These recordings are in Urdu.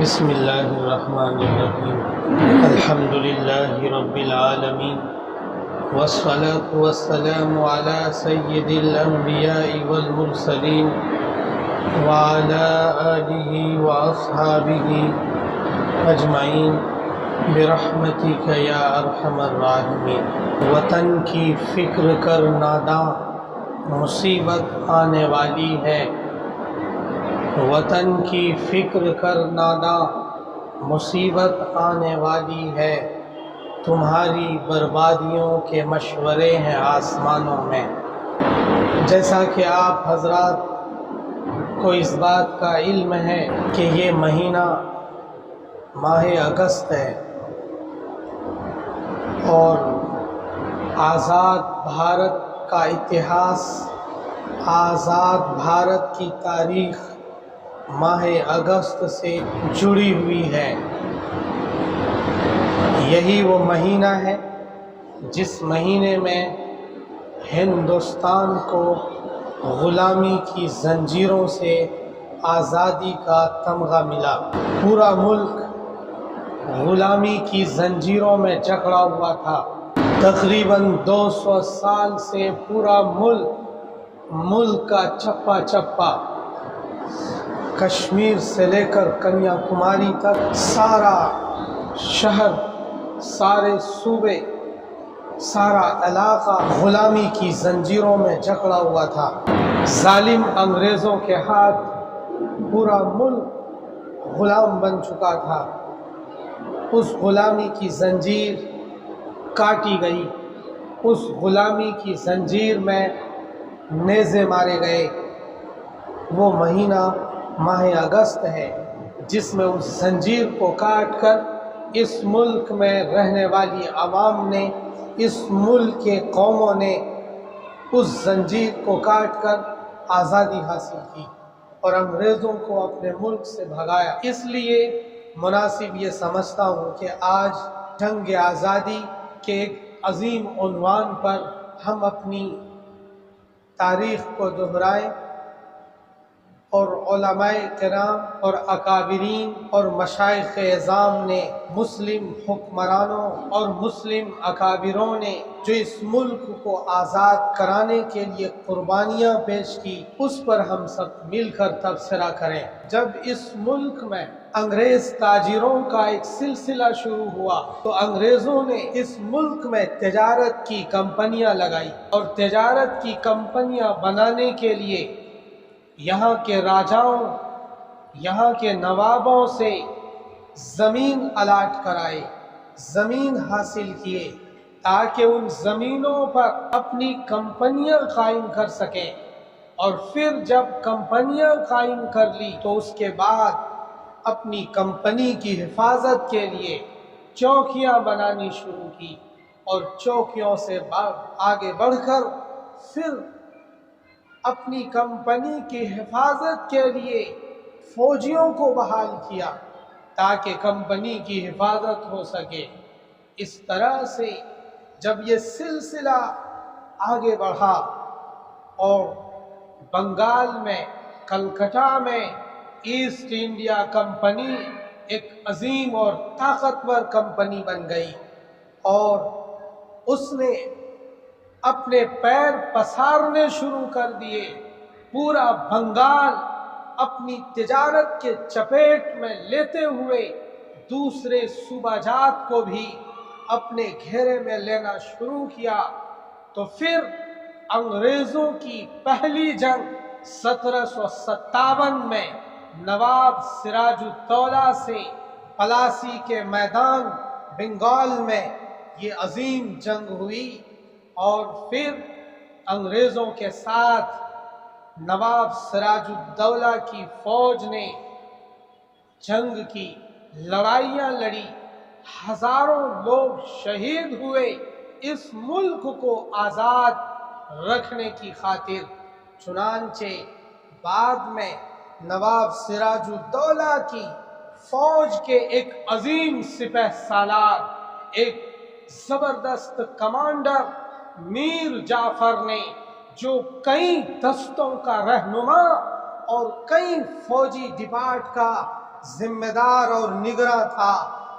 بسم اللہ الرحمن الرحیم الحمد للہ رب العالمین والصلاة والسلام علی سید الانبیاء والمرسلین وعلی آلہ واصحابہ اجمعین برحمتک یا ارحم الراحمین۔ وطن کی فکر کر ناداں مصیبت آنے والی ہے، وطن کی فکر کر ناداں مصیبت آنے والی ہے، تمہاری بربادیوں کے مشورے ہیں آسمانوں میں۔ جیسا کہ آپ حضرات کو اس بات کا علم ہے کہ یہ مہینہ ماہ اگست ہے اور آزاد بھارت کا اتہاس، آزاد بھارت کی تاریخ ماہ اگست سے جڑی ہوئی ہے۔ یہی وہ مہینہ ہے جس مہینے میں ہندوستان کو غلامی کی زنجیروں سے آزادی کا تمغہ ملا۔ پورا ملک غلامی کی زنجیروں میں جکڑا ہوا تھا۔ تقریباً 200 سال سے پورا ملک کا چپا چپا، کشمیر سے لے کر کنیا کماری تک سارا شہر، سارے صوبے، سارا علاقہ غلامی کی زنجیروں میں جکڑا ہوا تھا۔ ظالم انگریزوں کے ہاتھ پورا ملک غلام بن چکا تھا۔ اس غلامی کی زنجیر کاٹی گئی، اس غلامی کی زنجیر میں نیزے مارے گئے۔ وہ مہینہ ماہ اگست ہے جس میں اس زنجیر کو کاٹ کر اس ملک میں رہنے والی عوام نے، اس ملک کے قوموں نے اس زنجیر کو کاٹ کر آزادی حاصل کی اور انگریزوں کو اپنے ملک سے بھگایا۔ اس لیے مناسب یہ سمجھتا ہوں کہ آج جنگ آزادی کے ایک عظیم عنوان پر ہم اپنی تاریخ کو دہرائیں اور علماء کرام اور اکابرین اور مشائخ اعظام نے، مسلم حکمرانوں اور مسلم اکابروں نے جو اس ملک کو آزاد کرانے کے لیے قربانیاں پیش کی، اس پر ہم سب مل کر تبصرہ کریں۔ جب اس ملک میں انگریز تاجروں کا ایک سلسلہ شروع ہوا تو انگریزوں نے اس ملک میں تجارت کی کمپنیاں لگائی اور تجارت کی کمپنیاں بنانے کے لیے یہاں کے راجاؤں، یہاں کے نوابوں سے زمین الاٹ کرائے، زمین حاصل کیے تاکہ ان زمینوں پر اپنی کمپنیاں قائم کر سکیں، اور پھر جب کمپنیاں قائم کر لی تو اس کے بعد اپنی کمپنی کی حفاظت کے لیے چوکیاں بنانی شروع کی، اور چوکیوں سے آگے بڑھ کر پھر اپنی کمپنی کی حفاظت کے لیے فوجیوں کو بحال کیا تاکہ کمپنی کی حفاظت ہو سکے۔ اس طرح سے جب یہ سلسلہ آگے بڑھا اور بنگال میں، کلکتہ میں ایسٹ انڈیا کمپنی ایک عظیم اور طاقتور کمپنی بن گئی اور اس نے اپنے پیر پسارنے شروع کر دیے، پورا بنگال اپنی تجارت کے چپیٹ میں لیتے ہوئے دوسرے صوبہ جات کو بھی اپنے گھیرے میں لینا شروع کیا۔ تو پھر انگریزوں کی پہلی جنگ 1757 میں نواب سراج الدولہ سے پلاسی کے میدان بنگال میں یہ عظیم جنگ ہوئی، اور پھر انگریزوں کے ساتھ نواب سراج الدولہ کی فوج نے جنگ کی، لڑائیاں لڑی، ہزاروں لوگ شہید ہوئے اس ملک کو آزاد رکھنے کی خاطر۔ چنانچہ بعد میں نواب سراج الدولہ کی فوج کے ایک عظیم سپہ سالار، ایک زبردست کمانڈر میر جعفر نے، جو کئی دستوں کا رہنما اور کئی فوجی ڈپارٹ کا ذمہ دار اور نگراں تھا۔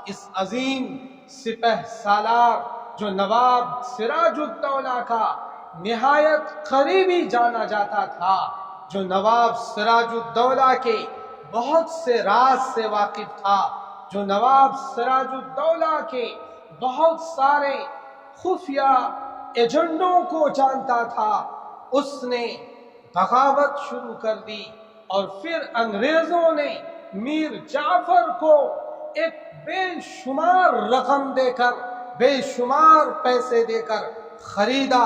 اس عظیم سپہ سالار جو نواب سراج الدولہ کا نہایت قریبی جانا جاتا تھا، جو نواب سراج الدولہ کے بہت سے راز سے واقف تھا، جو نواب سراج الدولہ کے بہت سارے خفیہ ایجنڈوں کو جانتا تھا، اس نے بغاوت شروع کر دی اور پھر انگریزوں نے میر جعفر کو ایک بے شمار رقم دے کر، بے شمار پیسے دے کر خریدا،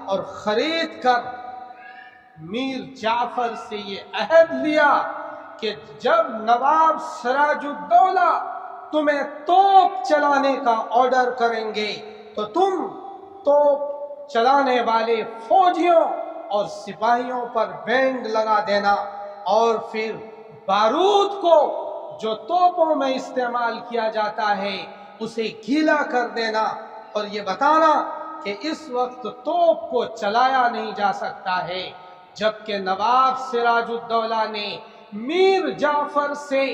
اور خرید کر میر جعفر سے یہ عہد لیا کہ جب نواب سراج الدولہ تمہیں توپ چلانے کا آرڈر کریں گے تو تم توپ چلانے والے فوجیوں اور سپاہیوں پر بینڈ لگا دینا، اور پھر بارود کو جو توپوں میں استعمال کیا جاتا ہے اسے گیلا کر دینا، اور یہ بتانا کہ اس وقت توپ کو چلایا نہیں جا سکتا ہے، جبکہ نواب سراج الدولہ نے میر جعفر سے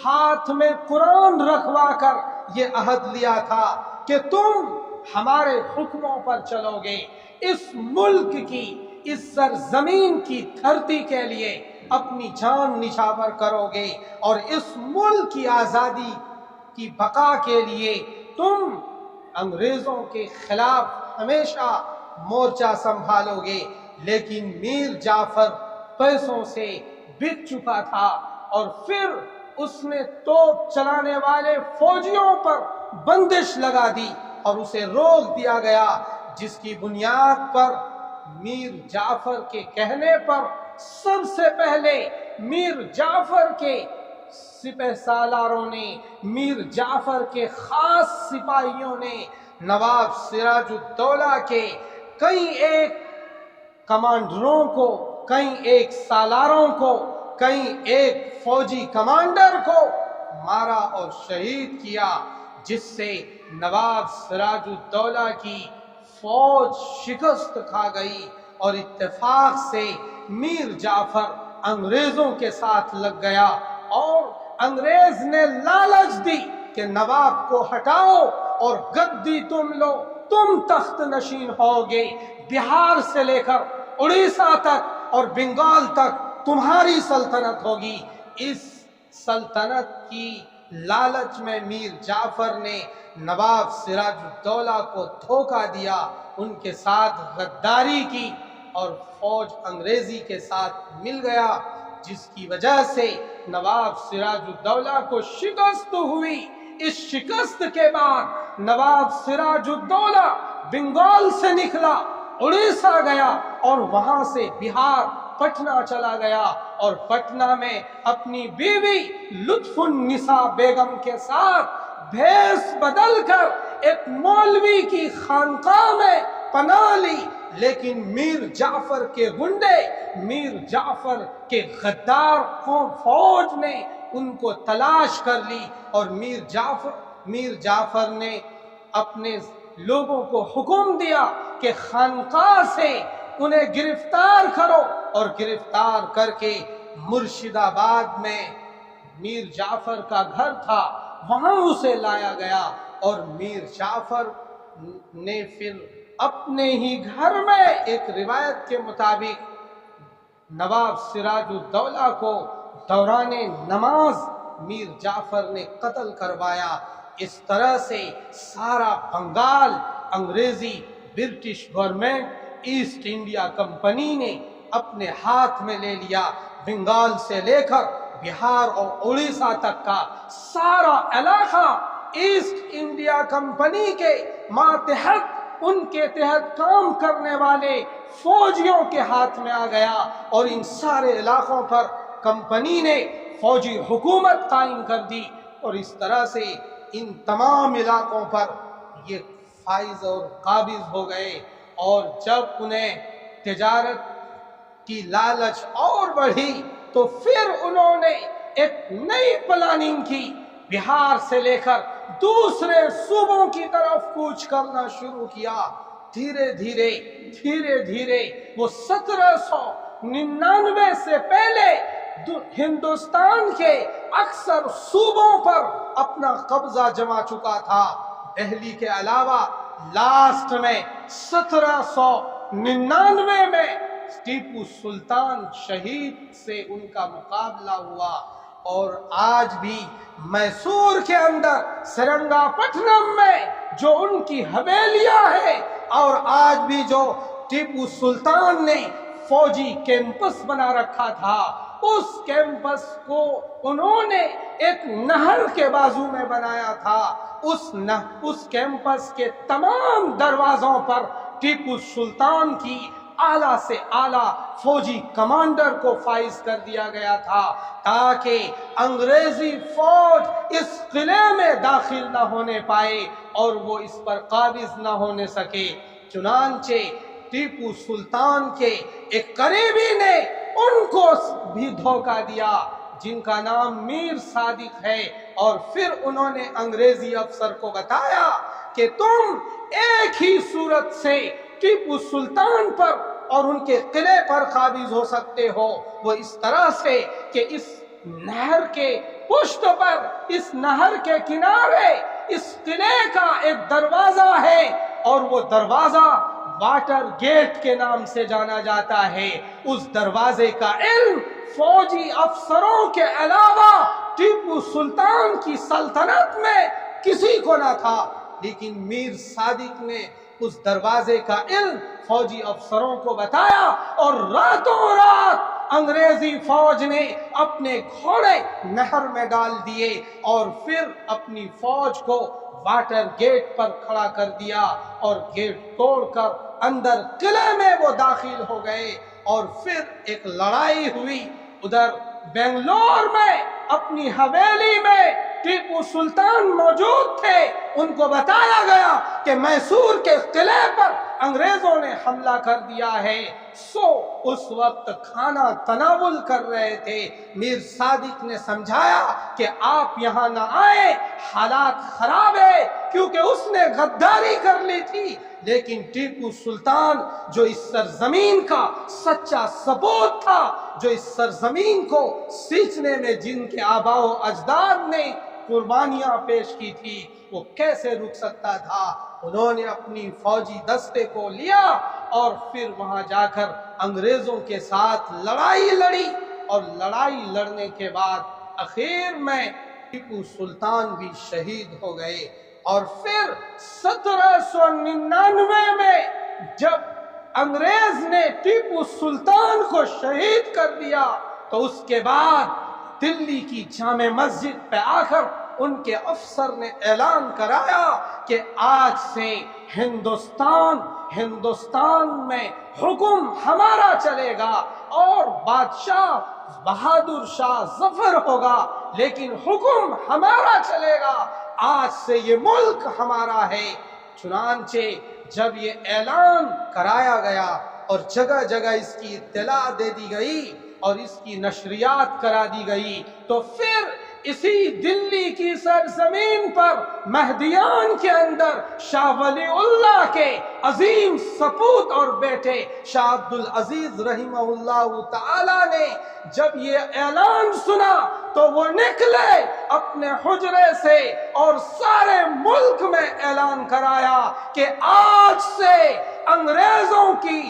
ہاتھ میں قرآن رکھوا کر یہ عہد لیا تھا کہ تم ہمارے حکموں پر چلو گے، اس ملک کی، اس سرزمین کی دھرتی کے لیے اپنی جان نچھاور کرو گے، اور اس ملک کی آزادی کی بقا کے لیے تم انگریزوں کے خلاف ہمیشہ مورچہ سنبھالو گے۔ لیکن میر جعفر پیسوں سے بک چکا تھا، اور پھر اس نے توپ چلانے والے فوجیوں پر بندش لگا دی اور اسے روک دیا گیا، جس کی بنیاد پر میر جعفر کے کہنے پر سب سے پہلے میر جعفر کے سپہ سالاروں نے، میر جعفر کے خاص سپاہیوں نے نواب سراج الدولہ کے کئی ایک کمانڈروں کو، کئی ایک سالاروں کو، کئی ایک فوجی کمانڈر کو مارا اور شہید کیا، جس سے نواب سراج الدولہ کی فوج شکست کھا گئی، اور اتفاق سے میر جعفر انگریزوں کے ساتھ لگ گیا، اور انگریز نے لالچ دی کہ نواب کو ہٹاؤ اور گدی تم لو، تم تخت نشین ہوگے، بہار سے لے کر اڑیسہ تک اور بنگال تک تمہاری سلطنت ہوگی۔ اس سلطنت کی لالچ میں میر جعفر نے نواب سراج الدولہ کو دھوکہ دیا، ان کے ساتھ غداری کی، اور فوج انگریزی کے ساتھ مل گیا، جس کی وجہ سے نواب سراج الدولہ کو شکست ہوئی۔ اس شکست کے بعد نواب سراج الدولہ بنگال سے نکلا، اڑیسہ گیا، اور وہاں سے بہار پٹنہ چلا گیا، اور پٹنہ میں اپنی بیوی لطف النساء بیگم کے ساتھ بھیس بدل کر ایک مولوی کی خانقاہ میں پناہ لی، لیکن میر جعفر کے گنڈے، میر جعفر کے غدار فوج نے ان کو تلاش کر لی، اور میر جعفر نے اپنے لوگوں کو حکم دیا کہ خانقاہ سے انہیں گرفتار کرو، اور گرفتار کر کے مرشد آباد میں میر جعفر کا گھر تھا، وہاں اسے لایا گیا، اور میر جعفر نے پھر اپنے ہی گھر میں ایک روایت کے مطابق نواب سراج الدولہ کو دوران نماز میر جعفر نے قتل کروایا۔ اس طرح سے سارا بنگال انگریزی British government East India company نے اپنے ہاتھ میں لے لیا۔ بنگال سے لے کر بہار اور اڑیسہ تک کا سارا علاقہ ایسٹ انڈیا کمپنی کے ماتحت، ان کے تحت کام کرنے والے فوجیوں کے ہاتھ میں آ گیا، اور ان سارے علاقوں پر کمپنی نے فوجی حکومت قائم کر دی، اور اس طرح سے ان تمام علاقوں پر یہ فائز اور قابض ہو گئے۔ اور جب انہیں تجارت کی لالچ اور بڑھی تو پھر انہوں نے ایک نئی پلاننگ کی، بہار سے لے کر دوسرے صوبوں کی طرف کوچ کرنا شروع کیا۔ دھیرے دھیرے وہ 1799 سے پہلے ہندوستان کے اکثر صوبوں پر اپنا قبضہ جما چکا تھا۔ دہلی کے علاوہ لاسٹ میں 1799 میں ٹیپو سلطان شہید سے ان کا مقابلہ ہوا، اور آج بھی میسور کے اندر سرنگا پٹنم میں جو ان کی حویلیاں ہیں، اور آج بھی جو ٹیپو سلطان نے فوجی کیمپس بنا رکھا تھا، اس کیمپس کو انہوں نے ایک نہر کے بازو میں بنایا تھا۔ اس کیمپس کے تمام دروازوں پر ٹیپو سلطان کی اعلیٰ سے اعلیٰ فوجی کمانڈر کو فائز کر دیا گیا تھا، تاکہ انگریزی فوج اس قلعے میں داخل نہ ہونے پائے اور وہ اس پر قابض نہ ہونے سکے۔ چنانچہ ٹیپو سلطان کے ایک قریبی نے ان کو بھی دھوکہ دیا، جن کا نام میر صادق ہے، اور پھر انہوں نے انگریزی افسر کو بتایا کہ تم ایک ہی صورت سے ٹیپو سلطان پر اور ان کے قلعے پر قابض ہو سکتے ہو، وہ اس طرح سے کہ اس نہر کے پشت پر، اس نہر کے کنارے اس قلعے کا ایک دروازہ ہے، اور وہ دروازہ واٹر گیٹ کے نام سے جانا جاتا ہے۔ اس دروازے کا علم فوجی افسروں کے علاوہ ٹیپو سلطان کی سلطنت میں کسی کو نہ تھا، لیکن میر صادق نے اس دروازے کا علم فوجی افسروں کو بتایا، اور راتوں رات انگریزی فوج نے اپنے گھوڑے نہر میں ڈال دیے، اور پھر اپنی فوج کو واٹر گیٹ پر کھڑا کر دیا، اور گیٹ توڑ کر اندر قلعے میں وہ داخل ہو گئے۔ اور پھر ایک لڑائی ہوئی ادھر بنگلور میں، اپنی حویلی میں ٹیپو سلطان موجود تھے، ان کو بتایا گیا کہ میسور کے قلعے پر انگریزوں نے حملہ کر دیا ہے، اس وقت کھانا تناول کر رہے تھے۔ میر صادق نے سمجھایا کہ آپ یہاں نہ آئیں، حالات خراب ہے، کیونکہ اس نے غداری کر لی تھی، لیکن ٹیپو سلطان جو اس سرزمین کا سچا سپوت تھا، جو اس سرزمین کو سینچنے میں جن کے آباء و اجداد نے قربانیاں پیش کی تھی، وہ کیسے رک سکتا تھا؟ انہوں نے اپنی فوجی دستے کو لیا اور پھر وہاں جا کر انگریزوں کے ساتھ لڑائی لڑی، اور لڑائی لڑنے کے بعد آخر میں ٹیپو سلطان بھی شہید ہو گئے۔ اور پھر 1799 میں جب انگریز نے ٹیپو سلطان کو شہید کر دیا، تو اس کے بعد دلی کی جامع مسجد پہ آ کر ان کے افسر نے اعلان کرایا کہ آج سے ہندوستان میں حکم ہمارا چلے گا، اور بادشاہ بہادر شاہ ظفر ہوگا، لیکن حکم ہمارا چلے گا، آج سے یہ ملک ہمارا ہے۔ چنانچہ جب یہ اعلان کرایا گیا اور جگہ جگہ اس کی اطلاع دے دی گئی اور اس کی نشریات کرا دی گئی، تو پھر اسی دلی کی سرزمین پر مہدیان کے اندر شاہ ولی اللہ کے عظیم سپوت اور بیٹے شاہ عبدالعزیز رحمہ اللہ تعالی نے جب یہ اعلان سنا، تو وہ نکلے اپنے حجرے سے اور سارے ملک میں اعلان کرایا کہ آج سے انگریزوں کی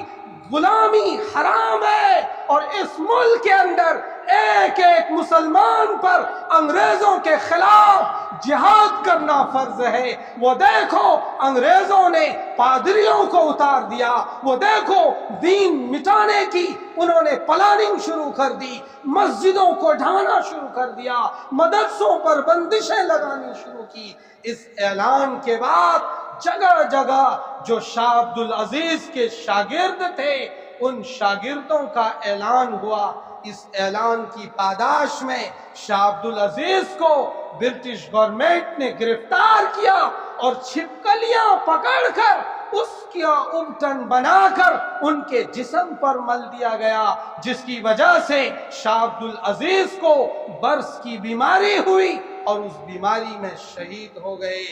غلامی حرام ہے، اور اس ملک کے اندر ایک ایک مسلمان پر انگریزوں کے خلاف جہاد کرنا فرض ہے۔ وہ دیکھو انگریزوں نے پادریوں کو اتار دیا، وہ دیکھو دین مٹانے کی انہوں نے پلاننگ شروع کر دی، مسجدوں کو ڈھانا شروع کر دیا، مدرسوں پر بندشیں لگانی شروع کی۔ اس اعلان کے بعد جگہ جگہ جو شاہ عبدالعزیز کے شاگرد تھے، ان شاگردوں کا اعلان ہوا۔ اس اعلان کی پاداش میں شاہ عبدالعزیز کو برٹش گورنمنٹ نے گرفتار کیا اور چھپکلیاں پکڑ کر اس کا ابٹن بنا کر ان کے جسم پر مل دیا گیا، جس کی وجہ سے شاہ عبدالعزیز کو برس کی بیماری ہوئی اور اس بیماری میں شہید ہو گئے۔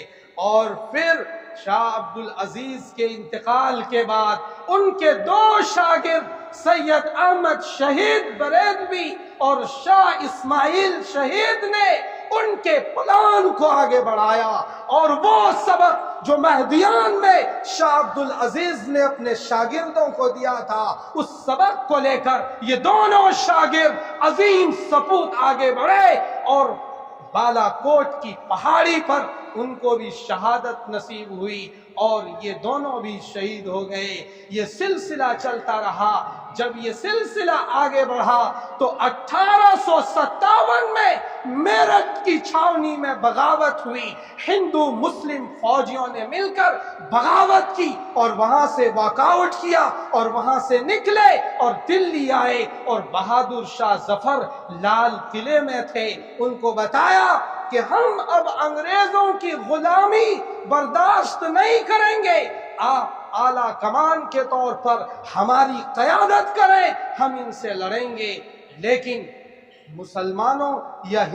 اور پھر شاہ عبد العزیز کے انتقال کے بعد ان کے دو شاگرد سید احمد شہید بریلوی اور شاہ اسماعیل شہید نے ان کے پلان کو آگے بڑھایا، اور وہ سبق جو مہدیان میں شاہ عبد العزیز نے اپنے شاگردوں کو دیا تھا، اس سبق کو لے کر یہ دونوں شاگرد عظیم سپوت آگے بڑھے، اور بالا کوٹ کی پہاڑی پر ان کو بھی شہادت نصیب ہوئی اور یہ دونوں بھی شہید ہو گئے۔ یہ سلسلہ چلتا رہا۔ جب یہ سلسلہ آگے بڑھا تو 1857 میں میرٹھ کی چھاونی میں بغاوت ہوئی۔ ہندو مسلم فوجیوں نے مل کر بغاوت کی اور وہاں سے واک آؤٹ کیا اور وہاں سے نکلے اور دلی آئے، اور بہادر شاہ ظفر لال قلعے میں تھے۔ ان کو بتایا کہ ہم اب انگریزوں کی غلامی برداشت نہیں کریں گے، آپ اعلیٰ کمان کے طور پر ہماری قیادت کریں، ہم ان سے لڑیں گے۔ لیکن مسلمانوں یا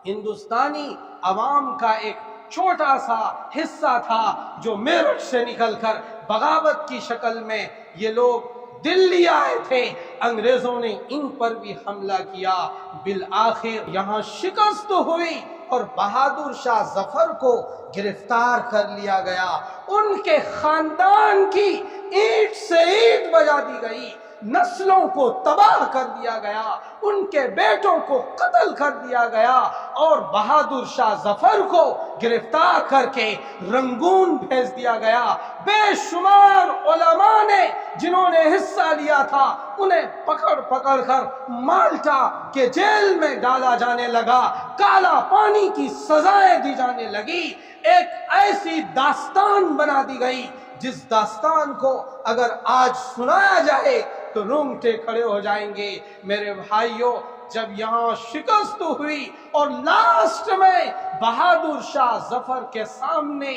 ہندوستانی عوام کا ایک چھوٹا سا حصہ تھا جو میرٹھ سے نکل کر بغاوت کی شکل میں یہ لوگ دلی آئے تھے۔ انگریزوں نے ان پر بھی حملہ کیا، بالآخر یہاں شکست ہوئی اور بہادر شاہ ظفر کو گرفتار کر لیا گیا۔ ان کے خاندان کی اینٹ سے اینٹ بجا دی گئی، نسلوں کو تباہ کر دیا گیا، ان کے بیٹوں کو قتل کر دیا گیا، اور بہادر شاہ ظفر کو گرفتار کر کے رنگون بھیج دیا گیا۔ بے شمار علماء نے جنہوں نے حصہ لیا تھا انہیں پکڑ پکڑ کر مالٹا کے جیل میں ڈالا جانے لگا، کالا پانی کی سزائیں دی جانے لگی۔ ایک ایسی داستان بنا دی گئی جس داستان کو اگر آج سنایا جائے تو رونگٹے کھڑے ہو جائیں گے۔ میرے بھائیوں، جب یہاں شکست ہوئی اور لاسٹ میں بہادر شاہ ظفر کے سامنے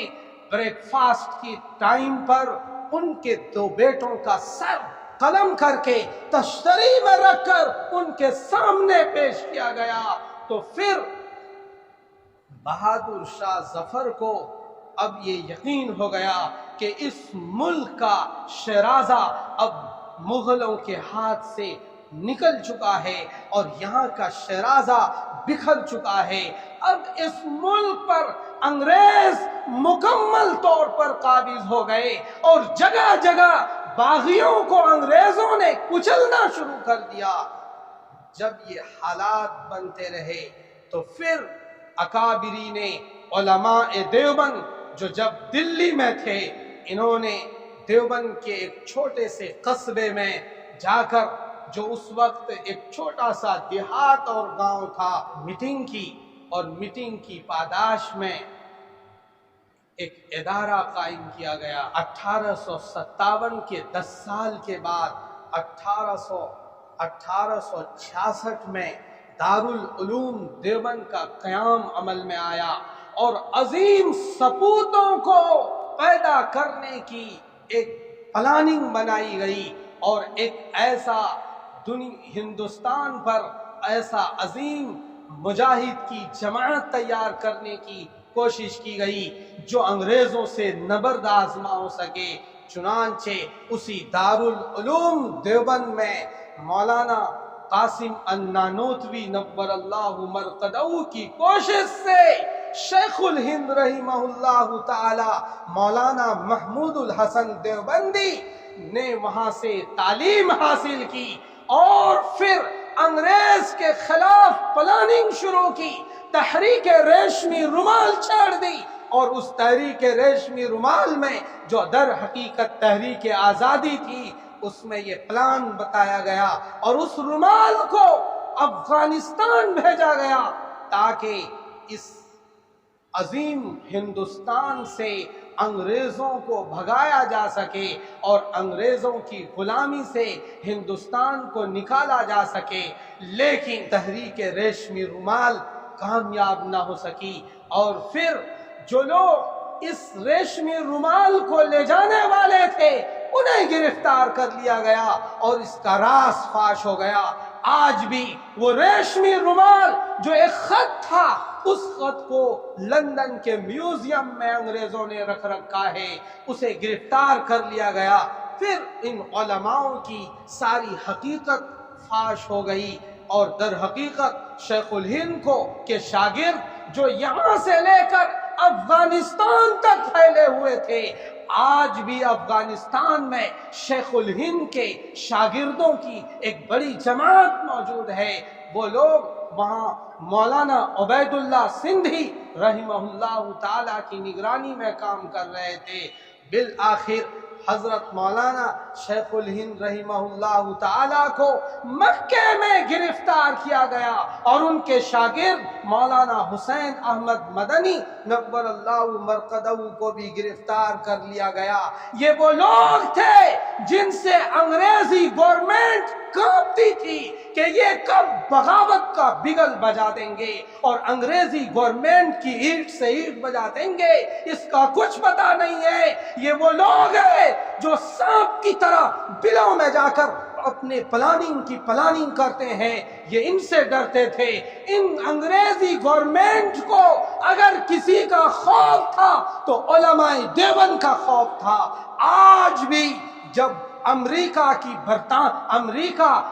بریک فاسٹ کی ٹائم پر ان کے دو بیٹوں کا سر قلم کر کے تشتری میں رکھ کر ان کے سامنے پیش کیا گیا، تو پھر بہادر شاہ ظفر کو اب یہ یقین ہو گیا کہ اس ملک کا شیرازہ اب مغلوں کے ہاتھ سے نکل چکا ہے اور یہاں کا شیرازہ بکھر چکا ہے۔ اب اس ملک پر انگریز مکمل طور پر قابض ہو گئے اور جگہ جگہ باغیوں کو انگریزوں نے کچلنا شروع کر دیا۔ جب یہ حالات بنتے رہے تو پھر اکابرین علماء دیوبند جو جب دلی میں تھے، انہوں نے دیوبند کے ایک چھوٹے سے قصبے میں جا کر، جو اس وقت ایک چھوٹا سا دیہات اور گاؤں تھا، میٹنگ کی، اور میٹنگ کی پاداش میں ایک ادارہ قائم کیا گیا۔ 1857 کے 10 سال کے بعد 1866 میں دارالعلوم دیوبند کا قیام عمل میں آیا اور عظیم سپوتوں کو پیدا کرنے کی ایک پلاننگ بنائی گئی، اور ایک ایسا ہندوستان پر ایسا عظیم مجاہد کی جماعت تیار کرنے کی کوشش کی گئی جو انگریزوں سے نبرد آزما ہو سکے۔ چنانچہ اسی دارالعلوم دیوبند میں مولانا قاسم النانوتوی نور اللہ مرقدہ کی کوشش سے شیخ الہند رحمہ اللہ تعالی مولانا محمود الحسن دیوبندی نے وہاں سے تعلیم حاصل کی اور پھر انگریز کے خلاف پلاننگ شروع کی، تحریک ریشمی رومال چھیڑ دی، اور اس تحریک ریشمی رومال میں جو در حقیقت تحریک آزادی تھی، اس میں یہ پلان بتایا گیا اور اس رومال کو افغانستان بھیجا گیا تاکہ اس عظیم ہندوستان سے انگریزوں کو بھگایا جا سکے اور انگریزوں کی غلامی سے ہندوستان کو نکالا جا سکے۔ لیکن تحریک ریشمی رومال کامیاب نہ ہو سکی، اور پھر جو لوگ اس ریشمی رومال کو لے جانے والے تھے انہیں گرفتار کر لیا گیا اور اس کا راز فاش ہو گیا۔ آج بھی وہ ریشمی رومال جو ایک خط تھا اس خط کو لندن کے میوزیم میں انگریزوں نے رکھ رکھا ہے، اسے گرفتار کر لیا گیا۔ پھر ان علماؤں کی ساری حقیقت فاش ہو گئی، اور در حقیقت شیخ الہند کو کے شاگرد جو یہاں سے لے کر افغانستان تک پھیلے ہوئے تھے، آج بھی افغانستان میں شیخ الہند کے شاگردوں کی ایک بڑی جماعت موجود ہے۔ وہ لوگ وہاں مولانا عبید اللہ سندھی رحمہ اللہ تعالی کی نگرانی میں کام کر رہے تھے۔ بالآخر حضرت مولانا شیخ الہند رحمہ اللہ تعالی کو مکے میں گرفتار کیا گیا، اور ان کے شاگرد مولانا حسین احمد مدنی نور اللہ مرقدہ کو بھی گرفتار کر لیا گیا۔ یہ وہ لوگ تھے جن سے انگریزی گورنمنٹ کانپتی تھی کہ یہ کب بغاوت کا بگل بجا دیں گے اور انگریزی گورنمنٹ کی اینٹ سے اینٹ بجا دیں گے، اس کا کچھ پتہ نہیں ہے۔ یہ وہ لوگ ہیں جو سانپ کی طرح بلوں میں جا کر اپنے پلاننگ کرتے ہیں، یہ ان سے ڈرتے تھے۔ ان انگریزی گورنمنٹ کو اگر کسی کا خوف تھا تو علماء دیوبند کا خوف تھا۔ آج بھی جب امریکہ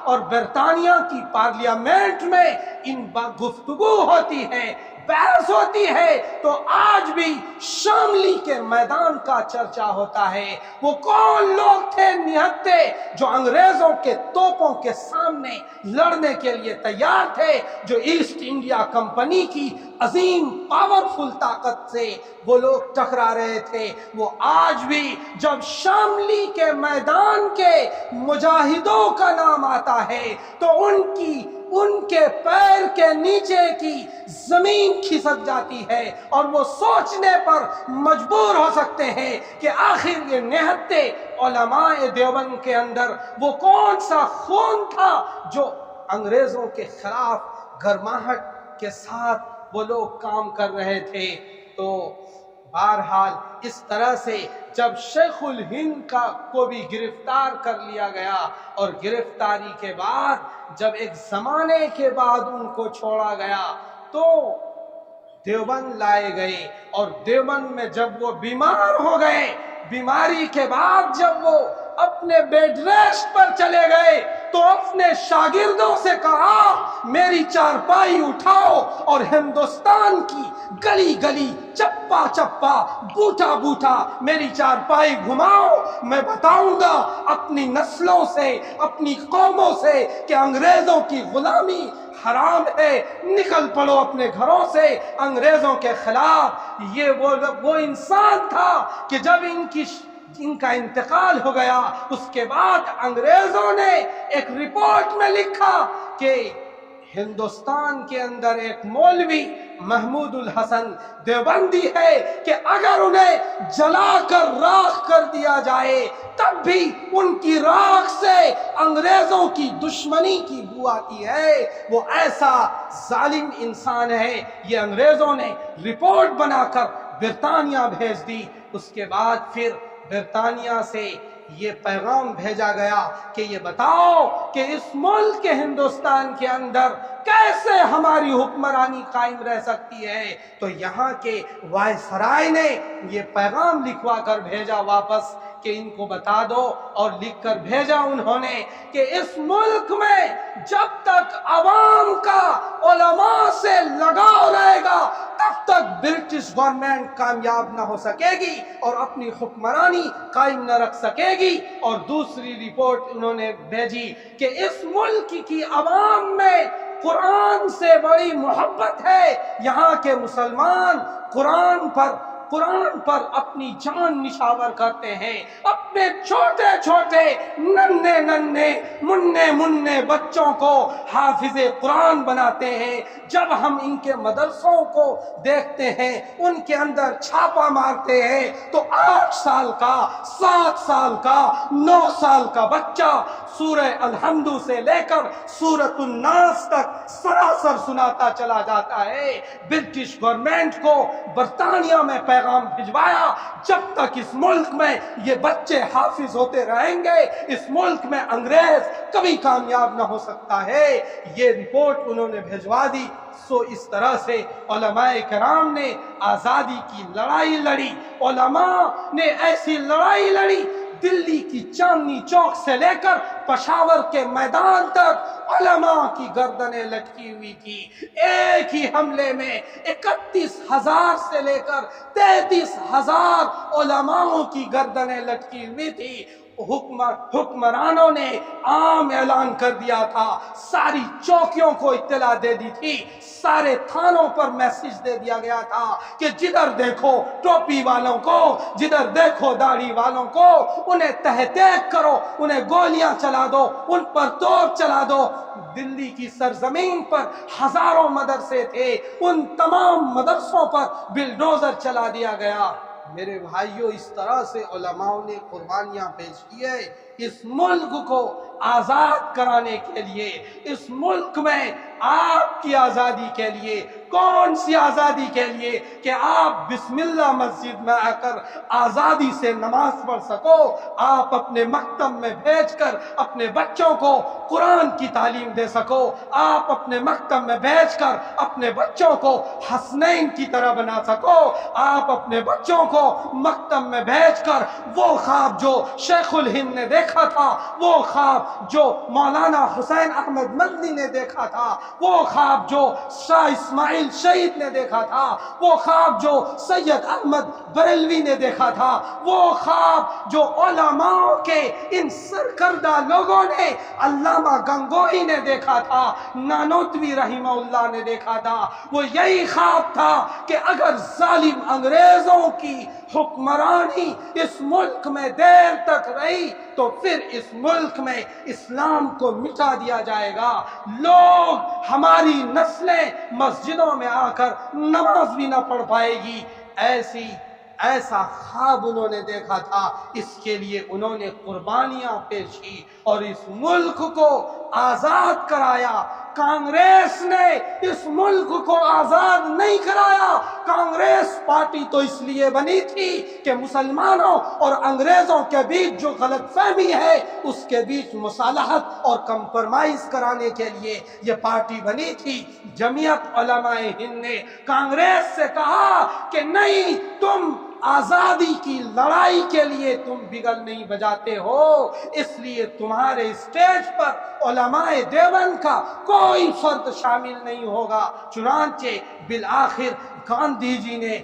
اور برطانیہ کی پارلیمنٹ میں ان گفتگو ہوتی ہے، بحث ہوتی ہے، تو آج بھی شاملی کے میدان کا چرچا ہوتا ہے۔ وہ کون لوگ تھے نہتے جو انگریزوں کے توپوں کے سامنے لڑنے کے لیے تیار تھے، جو ایسٹ انڈیا کمپنی کی عظیم پاورفل طاقت سے وہ لوگ ٹکرا رہے تھے۔ وہ آج بھی جب شاملی کے میدان کے مجاہدوں کا نام آتا ہے تو ان کے پیر کے نیچے کی زمین کھسک جاتی ہے، اور وہ سوچنے پر مجبور ہو سکتے ہیں کہ آخر یہ نہتے علماء دیوبند کے اندر وہ کون سا خون تھا جو انگریزوں کے خلاف گرماہٹ کے ساتھ وہ لوگ کام کر رہے تھے۔ تو بہرحال اس طرح سے جب شیخ الہند کو بھی گرفتار کر لیا گیا، اور گرفتاری کے بعد جب ایک زمانے کے بعد ان کو چھوڑا گیا تو دیوبند لائے گئے، اور دیوبند میں جب وہ بیمار ہو گئے، بیماری کے بعد جب وہ اپنے بیڈ ریسٹ پر چلے گئے تو اپنے شاگردوں سے کہا میری چارپائی اٹھاؤ اور ہندوستان کی گلی گلی چپا چپا بوٹا بوٹا میری چارپائی گھماؤ، میں بتاؤں گا اپنی نسلوں سے، اپنی قوموں سے کہ انگریزوں کی غلامی حرام ہے، نکل پڑو اپنے گھروں سے انگریزوں کے خلاف۔ یہ وہ انسان تھا کہ جب ان کا انتقال ہو گیا، اس کے بعد انگریزوں نے ایک رپورٹ میں لکھا کہ ہندوستان کے اندر ایک مولوی محمود الحسن دیوبندی ہے کہ اگر انہیں جلا کر راکھ کر دیا جائے تب بھی ان کی راکھ سے انگریزوں کی دشمنی کی بو آتی ہے۔ وہ ایسا ظالم انسان ہے۔ یہ انگریزوں نے رپورٹ بنا کر برطانیہ بھیج دی۔ اس کے بعد پھر برطانیہ سے یہ پیغام بھیجا گیا کہ یہ بتاؤ کہ اس ملک کے ہندوستان کے اندر کیسے ہماری حکمرانی قائم رہ سکتی ہے۔ تو یہاں کے وائسرائے نے یہ پیغام لکھوا کر بھیجا واپس کہ ان کو بتا دو، اور لکھ کر بھیجا انہوں نے کہ اس ملک میں جب تک عوام کا علماء سے لگاؤ رہے گا تب تک برٹش گورنمنٹ کامیاب نہ ہو سکے گی اور اپنی حکمرانی قائم نہ رکھ سکے گی۔ اور دوسری رپورٹ انہوں نے بھیجی کہ اس ملک کی عوام میں قرآن سے بڑی محبت ہے، یہاں کے مسلمان قرآن پر اپنی جان نشاور کرتے ہیں، اپنے چھوٹے چھوٹے ننھے بچوں کو حافظ قرآن بناتے ہیں۔ جب ہم ان کے مدرسوں کو دیکھتے ہیں، ان کے اندر چھاپا مارتے ہیں تو 8 سال کا، 7 سال کا، 9 سال کا بچہ سورہ الحمد سے لے کر سورۃ الناس تک سراسر سناتا چلا جاتا ہے۔ برٹش گورنمنٹ کو برطانیہ میں پیغام بھجوایا جب تک اس ملک میں یہ بچے حافظ ہوتے رہیں گے اس ملک میں انگریز کبھی کامیاب نہ ہو سکتا ہے۔ یہ رپورٹ انہوں نے بھجوا دی۔ سو اس طرح سے علماء کرام نے آزادی کی لڑائی لڑی، علماء نے ایسی لڑائی لڑی، دلی کی چاندنی چوک سے لے کر پشاور کے میدان تک علماء کی گردنیں لٹکی ہوئی تھی۔ ایک ہی حملے میں 31,000 سے لے کر 33,000 علماءوں کی گردنیں لٹکی ہوئی تھی۔ حکمرانوں نے عام اعلان کر دیا تھا، ساری چوکیوں کو اطلاع دے دی تھی، سارے تھانوں پر میسج دے دیا گیا تھا کہ جدھر دیکھو ٹوپی والوں کو، جدھر دیکھو داڑھی والوں کو، انہیں تحقیق کرو، انہیں گولیاں چلا دو، ان پر توپ چلا دو۔ دلی کی سرزمین پر ہزاروں مدرسے تھے، ان تمام مدرسوں پر بلڈوزر چلا دیا گیا۔ میرے بھائیوں، اس طرح سے علماء نے قربانیاں پیش کی ہے اس ملک کو آزاد کرانے کے لیے، اس ملک میں آپ کی آزادی کے لیے۔ کون سی آزادی کے لیے؟ کہ آپ بسم اللہ مسجد میں آ کر آزادی سے نماز پڑھ سکو، آپ اپنے مکتب میں بھیج کر اپنے بچوں کو قرآن کی تعلیم دے سکو، آپ اپنے مکتب میں بھیج کر اپنے بچوں کو حسنین کی طرح بنا سکو، آپ اپنے بچوں کو مکتب میں بھیج کر وہ خواب جو شیخ الہند نے دیکھا تھا، وہ خواب جو مولانا حسین احمد مدنی نے دیکھا تھا، وہ خواب جو شاہ اسماعیل شہید نے دیکھا تھا، وہ خواب جو سید احمد بریلوی نے دیکھا تھا، وہ خواب جو علماء کے ان سرکردہ لوگوں نے، علامہ گنگوہی نے دیکھا تھا، نانوتوی رحمہ اللہ نے دیکھا تھا، وہ یہی خواب تھا کہ اگر ظالم انگریزوں کی حکمرانی اس ملک میں دیر تک رہی تو پھر اس ملک میں اسلام کو مٹا دیا جائے گا، لوگ، ہماری نسلیں مسجدوں میں آ کر نماز بھی نہ پڑھ پائے گی۔ ایسا خواب انہوں نے دیکھا تھا، اس کے لیے انہوں نے قربانیاں پیش کی اور اس ملک کو آزاد کرایا۔ کانگریس نے اس ملک کو آزاد نہیں کرایا۔ کانگریس پارٹی تو اس لیے بنی تھی کہ مسلمانوں اور انگریزوں کے بیچ جو غلط فہمی ہے اس کے بیچ مصالحت اور کمپرمائز کرانے کے لیے یہ پارٹی بنی تھی۔ جمعیت علماء ہند نے کانگریس سے کہا کہ نہیں، تم آزادی کی لڑائی کے لیے تم بگل نہیں بجاتے ہو، اس لیے تمہارے اسٹیج پر علماء دیوبند کا کوئی فرد شامل نہیں ہوگا۔ چنانچہ بالآخر گاندھی جی نے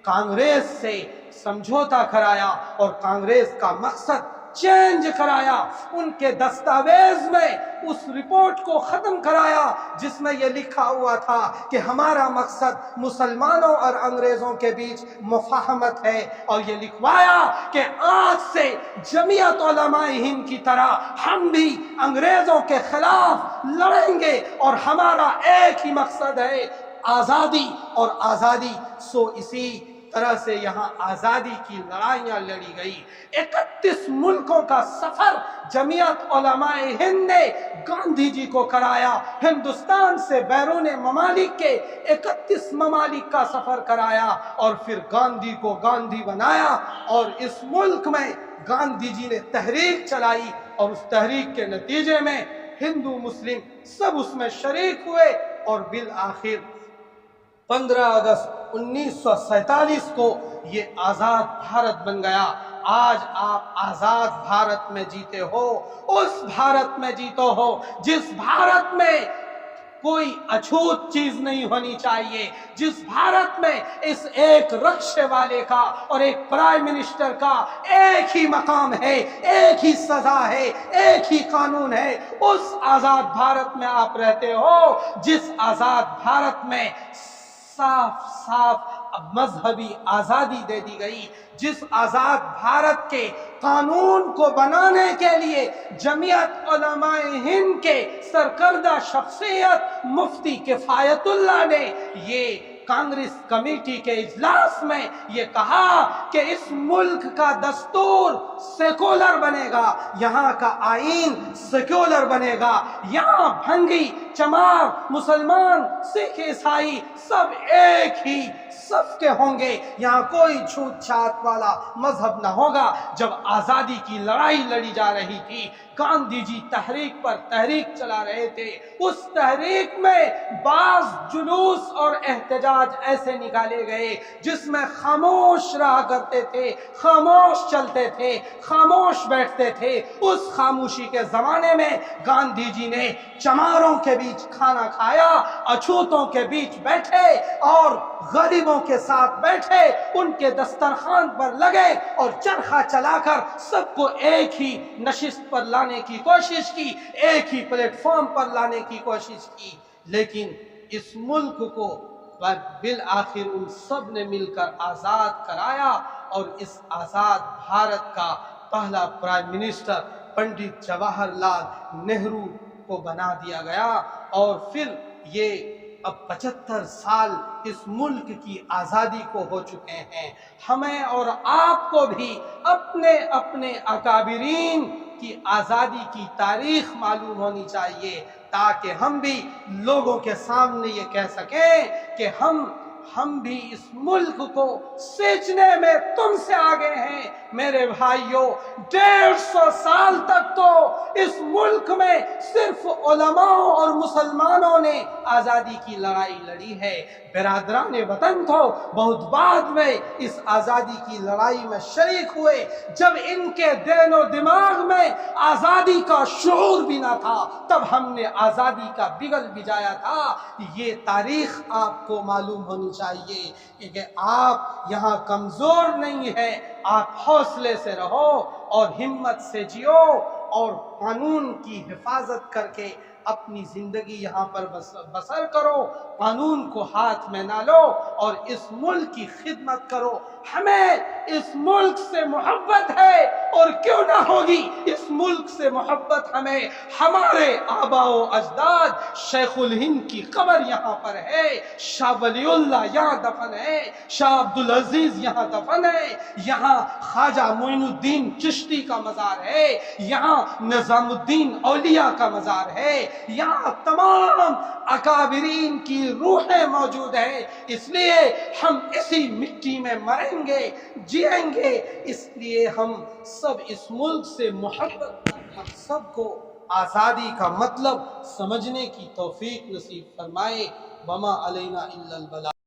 کانگریس سے سمجھوتا کرایا اور کانگریس کا مقصد چینج کرایا، ان کے دستاویز میں اس رپورٹ کو ختم کرایا جس میں یہ لکھا ہوا تھا کہ ہمارا مقصد مسلمانوں اور انگریزوں کے بیچ مفاہمت ہے، اور یہ لکھوایا کہ آج سے جمعیت علماء ہند کی طرح ہم بھی انگریزوں کے خلاف لڑیں گے اور ہمارا ایک ہی مقصد ہے، آزادی اور آزادی۔ سو اسی طرح سے یہاں آزادی کی لڑائیاں لڑی گئی۔ 31 ملکوں کا سفر جمعیت علماء ہند نے گاندھی جی کو کرایا، ہندوستان سے بیرون ممالک کے 31 ممالک کا سفر کرایا اور پھر گاندھی کو گاندھی بنایا، اور اس ملک میں گاندھی جی نے تحریک چلائی اور اس تحریک کے نتیجے میں ہندو مسلم سب اس میں شریک ہوئے، اور بالآخر 15 اگست 1947 کو یہ آزاد بھارت بن گیا۔ آج آپ آزاد بھارت میں جیتے ہو، اس بھارت میں جیتے ہو جس بھارت میں کوئی اچھوت چیز نہیں ہونی چاہیے، جس بھارت میں اس ایک رکشے والے کا اور ایک پرائم منسٹر کا ایک ہی مقام ہے، ایک ہی سزا ہے، ایک ہی قانون ہے۔ اس آزاد بھارت میں آپ رہتے ہو جس آزاد بھارت میں صاف صاف مذہبی آزادی دے دی گئی، جس آزاد بھارت کے قانون کو بنانے کے لیے جمعیت علماء ہند کے سرکردہ شخصیت مفتی کفایت اللہ نے یہ کانگریس کمیٹی کے اجلاس میں یہ کہا کہ اس ملک کا دستور سیکولر بنے گا، یہاں کا آئین سیکولر بنے گا، یہاں بھنگی چمار مسلمان سکھ عیسائی سب ایک ہی صف کے ہوں گے، یہاں کوئی چھوت چھات والا مذہب نہ ہوگا۔ جب آزادی کی لڑائی لڑی جا رہی تھی، گاندھی جی تحریک پر تحریک چلا رہے تھے، اس تحریک میں بعض جلوس اور احتجاج ایسے نکالے گئے جس میں خاموش رہا کرتے تھے، خاموش چلتے تھے، خاموش بیٹھتے تھے۔ اس خاموشی کے زمانے میں گاندھی جی نے چماروں کے بیچ کھانا کھایا، اچھوتوں کے بیچ بیٹھے اور غریبوں کے ساتھ بیٹھے، ان کے دسترخوان پر لگے اور چرخہ چلا کر سب کو ایک ہی نشست پر لانے کی کوشش کی، ایک ہی پلیٹ فارم پر لانے کی کوشش کی۔ لیکن اس ملک کو بالآخر ان سب نے مل کر آزاد کرایا، اور اس آزاد بھارت کا پہلا پرائم منسٹر پنڈت جواہر لال نہرو کو بنا دیا گیا۔ اور پھر یہ اب 75 سال اس ملک کی آزادی کو ہو چکے ہیں۔ ہمیں اور آپ کو بھی اپنے اپنے اکابرین کی آزادی کی تاریخ معلوم ہونی چاہیے، تاکہ ہم بھی لوگوں کے سامنے یہ کہہ سکیں کہ ہم بھی اس ملک کو سینچنے میں تم سے آگے ہیں۔ میرے بھائیوں، 150 سال تک تو اس ملک میں صرف علماء اور مسلمانوں نے آزادی کی لڑائی لڑی ہے۔ برادران وطن تو بہت بعد میں اس آزادی کی لڑائی میں شریک ہوئے، جب ان کے دل و دماغ میں آزادی کا شعور بھی نہ تھا، تب ہم نے آزادی کا بگل بجایا تھا۔ یہ تاریخ آپ کو معلوم ہونی چاہیے کہ آپ یہاں کمزور نہیں ہیں، آپ حوصلے سے رہو اور ہمت سے جیو، اور قانون کی حفاظت کر کے اپنی زندگی یہاں پر بسر کرو، قانون کو ہاتھ میں نہ لو اور اس ملک کی خدمت کرو۔ ہمیں اس ملک سے محبت ہے، اور کیوں نہ ہوگی اس ملک سے محبت ہمیں؟ ہمارے آباء و اجداد، شیخ الہند کی قبر یہاں پر ہے، شاہ ولی اللہ یہاں دفن ہے، شاہ عبدالعزیز یہاں دفن ہے، یہاں خواجہ معین الدین چشتی کا مزار ہے، یہاں نظام الدین اولیاء کا مزار ہے، یہاں تمام اکابرین کی روحیں موجود ہیں۔ اس لیے ہم اسی مٹی میں مریں گے، جئیں گے۔ اس لیے ہم سب اس ملک سے محبت، ہم سب کو آزادی کا مطلب سمجھنے کی توفیق نصیب فرمائے۔ وما علینا الا البلاغ۔